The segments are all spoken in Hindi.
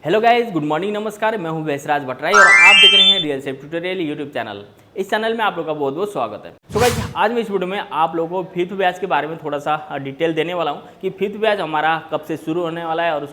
हेलो गाइस, गुड मॉर्निंग, नमस्कार। मैं हूं वैसराज भट्टराई और आप देख रहे हैं real safe tutorial YouTube channel. इस चैनल में आप लोगों का बहुत बहुत स्वागत है। सो गाइस, आज मैं इस वीडियो में आप लोगों को फिफ्थ बैच के बारे में थोड़ा सा डिटेल देने वाला हूं कि फिफ्थ बैच हमारा कब से शुरू होने वाला है और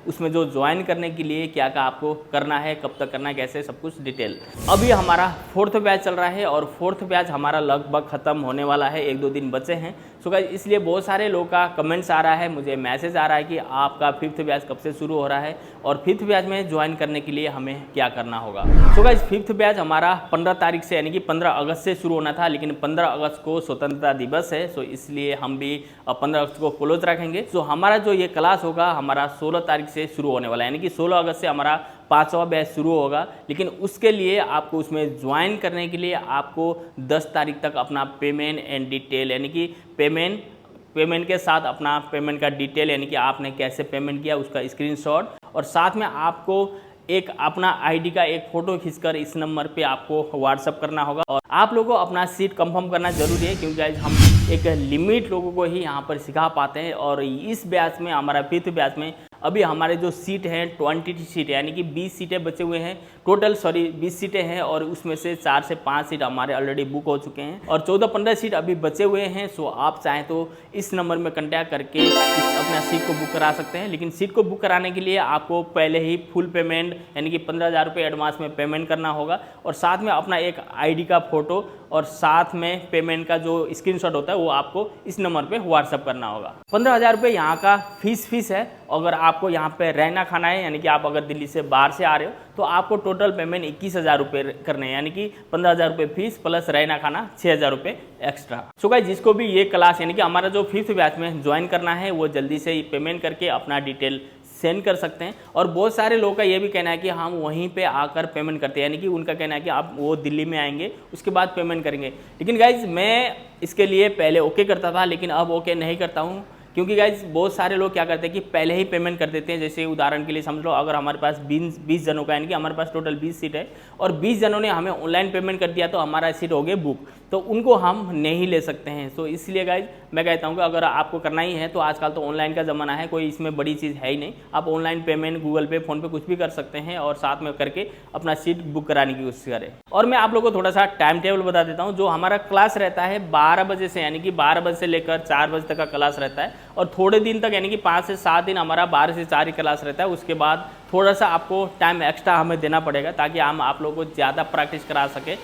उसमें जो ज्वाइन करने के लिए क्या क्या आपको करना है, कब तक करना है, कैसे, सब कुछ डिटेल। अभी हमारा फोर्थ बैच चल रहा है और फोर्थ बैच हमारा लगभग खत्म होने वाला है, 1-2 दिन बचे हैं। सो गाइस, इसलिए बहुत सारे लोगों का कमेंट्स आ रहा है, मुझे मैसेज आ रहा है कि आपका फिफ्थ बैच कब से शुरू हो रहा है और फिफ्थ बैच में ज्वाइन करने के लिए हमें क्या करना होगा। सो गाइस, फिफ्थ बैच हमारा 15 तारीख से यानी कि 15 अगस्त से शुरू होना था, लेकिन 15 अगस्त को स्वतंत्रता दिवस है, सो इसलिए हम भी 15 अगस्त को क्लोज रखेंगे। सो हमारा जो ये क्लास होगा हमारा 16 तारीख से शुरू होने वाला है, यानी कि 16 अगस्त से हमारा 5वां बैच शुरू होगा। लेकिन उसके लिए आपको उसमें ज्वाइन करने के लिए आपको 10 तारीख तक अपना पेमेंट एंड डिटेल यानी कि पेमेंट के साथ अपना पेमेंट का डिटेल यानी कि आपने कैसे पेमेंट किया उसका स्क्रीनशॉट और साथ में आपको एक अपना आईडी का एक फ़ोटो खींचकर इस नंबर पे आपको व्हाट्सअप करना होगा। और आप लोगों को अपना सीट कंफर्म करना जरूरी है, क्योंकि आज हम एक लिमिट लोगों को ही यहाँ पर सिखा पाते हैं। और इस बैच में हमारा फिफ्थ बैच में अभी हमारे जो सीट हैं 20 सीट यानी कि 20 सीटें बचे हुए हैं टोटल, 20 सीटें हैं और उसमें से 4 से 5 सीट हमारे ऑलरेडी बुक हो चुके हैं और 14-15 सीट अभी बचे हुए हैं। सो आप चाहें तो इस नंबर में कांटेक्ट करके अपना सीट को बुक करा सकते हैं। लेकिन सीट को बुक कराने के लिए आपको पहले ही फुल पेमेंट यानी कि 15,000 रुपये एडवांस में पेमेंट करना होगा और साथ में अपना एक आईडी का फ़ोटो और साथ में पेमेंट का जो स्क्रीनशॉट होता है वो आपको इस नंबर पे व्हाट्सअप करना होगा। 15,000 रुपये यहाँ का फीस है। अगर आपको यहाँ पे रहना खाना है यानी कि आप अगर दिल्ली से बाहर से आ रहे हो तो आपको टोटल पेमेंट 21,000 रुपये करने हैं, यानी कि 15,000 रुपये फीस प्लस रहना खाना 6,000 रुपये एक्स्ट्रा। सो गाइस, जिसको भी ये क्लास यानी कि हमारा जो फिफ्थ बैच में ज्वाइन करना है वो जल्दी से ही पेमेंट करके अपना डिटेल सेंड कर सकते हैं। और बहुत सारे लोगों का ये भी कहना है कि हम वहीं पे आकर पेमेंट करते हैं, यानी कि उनका कहना है कि आप वो दिल्ली में आएंगे उसके बाद पेमेंट करेंगे। लेकिन गाइज, मैं इसके लिए पहले ओके करता था लेकिन अब ओके नहीं करता हूँ, क्योंकि गाइज बहुत सारे लोग क्या करते हैं कि पहले ही पेमेंट कर देते हैं। जैसे उदाहरण के लिए समझ लो, अगर हमारे पास 20 जनों का यानी कि हमारे पास टोटल 20 सीट है और 20 जनों ने हमें ऑनलाइन पेमेंट कर दिया तो हमारा सीट हो गया बुक, तो उनको हम नहीं ले सकते हैं। तो इसलिए गाइज मैं कहता हूँ कि अगर आपको करना ही है तो आजकल तो ऑनलाइन का ज़माना है, कोई इसमें बड़ी चीज़ है ही नहीं। आप ऑनलाइन पेमेंट गूगल पे, फ़ोन पे कुछ भी कर सकते हैं और साथ में करके अपना सीट बुक कराने की कोशिश करें। और मैं आप लोगों को थोड़ा सा टाइम टेबल बता देता हूँ। जो हमारा क्लास रहता है 12 बजे से, यानी कि 12 बजे से लेकर 4 बजे तक का क्लास रहता है और थोड़े दिन तक यानी कि 5 से 7 दिन हमारा 12 से 4 ही क्लास रहता है। उसके बाद थोड़ा सा आपको टाइम एक्स्ट्रा हमें देना पड़ेगा ताकि हम आप लोगों को ज़्यादा प्रैक्टिस करा सके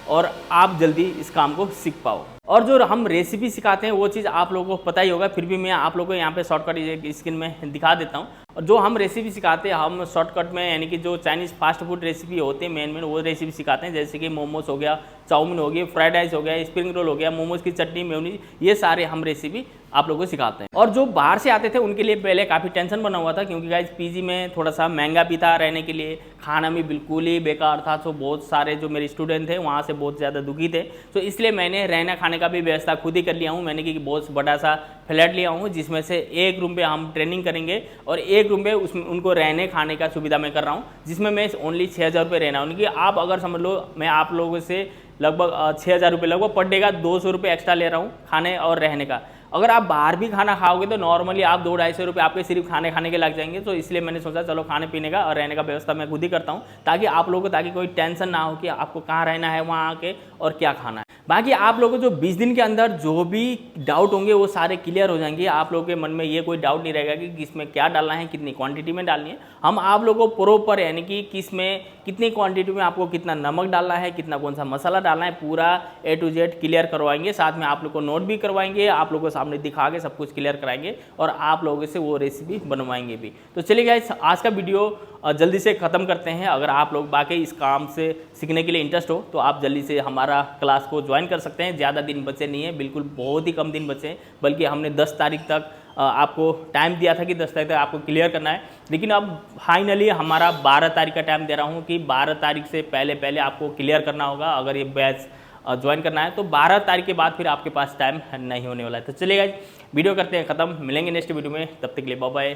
और आप जल्दी इस काम को सीख पाओ। और जो हम रेसिपी सिखाते हैं वो चीज़ आप लोगों को पता ही होगा, फिर भी मैं आप लोगों को यहाँ पे शॉर्टकट स्क्रीन में दिखा देता हूँ। और जो हम रेसिपी सिखाते हैं हम शॉर्टकट में यानी कि जो चाइनीज़ फास्ट फूड रेसिपी होते हैं मेन वो रेसिपी सिखाते हैं। जैसे कि मोमोस हो गया, चाउमीन हो गया, फ्राइड राइस हो गया, स्प्रिंग रोल हो गया, मोमोज की चटनी, मेयोनीज, ये सारे हम रेसिपी आप लोगों को सिखाते हैं। और जो बाहर से आते थे उनके लिए पहले काफ़ी टेंशन बना हुआ था, क्योंकि गाइस पीजी में थोड़ा सा महंगा भी था रहने के लिए, खाना भी बिल्कुल ही बेकार था। तो बहुत सारे जो मेरे स्टूडेंट थे वहाँ से बहुत ज़्यादा दुखी थे। तो इसलिए मैंने रहना खाने का भी व्यवस्था खुद ही कर लिया हूँ। मैंने कि बहुत बड़ा सा फ्लैट लिया हूँ जिसमें से एक रूम पे हम ट्रेनिंग करेंगे और एक रूम पे उसमें उनको रहने खाने का सुविधा मैं कर रहा हूँ, जिसमें मैं ओनली 6,000 रुपये रहना हूँ। कि आप अगर समझ लो मैं आप लोगों से लगभग 6,000 रुपये लगभग पर डे का 200 रुपये एक्स्ट्रा ले रहा हूँ खाने और रहने का। अगर आप बाहर भी खाना खाओगे तो नॉर्मली आप 200-250 रुपये आपके सिर्फ खाने के लग जाएंगे। तो इसलिए मैंने सोचा चलो खाने पीने का और रहने का व्यवस्था मैं खुद ही करता हूँ, ताकि आप लोगों को ताकि कोई टेंशन ना हो कि आपको कहाँ रहना है वहाँ आके और क्या खाना है। बाकी आप लोगों को जो 20 दिन के अंदर जो भी डाउट होंगे वो सारे क्लियर हो जाएंगे। आप लोगों के मन में ये कोई डाउट नहीं रहेगा कि किसमें क्या डालना है, कितनी क्वांटिटी में डालनी है। हम आप लोगों को प्रॉपर यानी कि किसमें कितनी क्वांटिटी में आपको कितना नमक डालना है, कितना कौन सा मसाला डालना है, पूरा A to Z क्लियर करवाएंगे। साथ में आप लोग को नोट भी करवाएंगे, आप लोगों को सामने दिखा के सब कुछ क्लियर कराएंगे और आप लोगों से वो रेसिपी बनवाएंगे भी। तो चलिए गाइस, आज का वीडियो जल्दी से ख़त्म करते हैं। अगर आप लोग बाकी इस काम से सीखने के लिए इंटरेस्ट हो तो आप जल्दी से हमारा क्लास को ज्वाइन कर सकते हैं। ज़्यादा दिन बचे नहीं है, बिल्कुल बहुत ही कम दिन बचे हैं, बल्कि हमने 10 तारीख तक आपको टाइम दिया था कि 10 तारीख तक आपको क्लियर करना है। लेकिन अब फाइनली हमारा 12 तारीख का टाइम दे रहा हूँ कि 12 तारीख से पहले आपको क्लियर करना होगा अगर ये बैच ज्वाइन करना है। तो 12 तारीख के बाद फिर आपके पास टाइम नहीं होने वाला है। तो चलिए गाइस, वीडियो करते हैं ख़त्म, मिलेंगे नेक्स्ट वीडियो में, तब तक के लिए बाय बाय,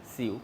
सी यू।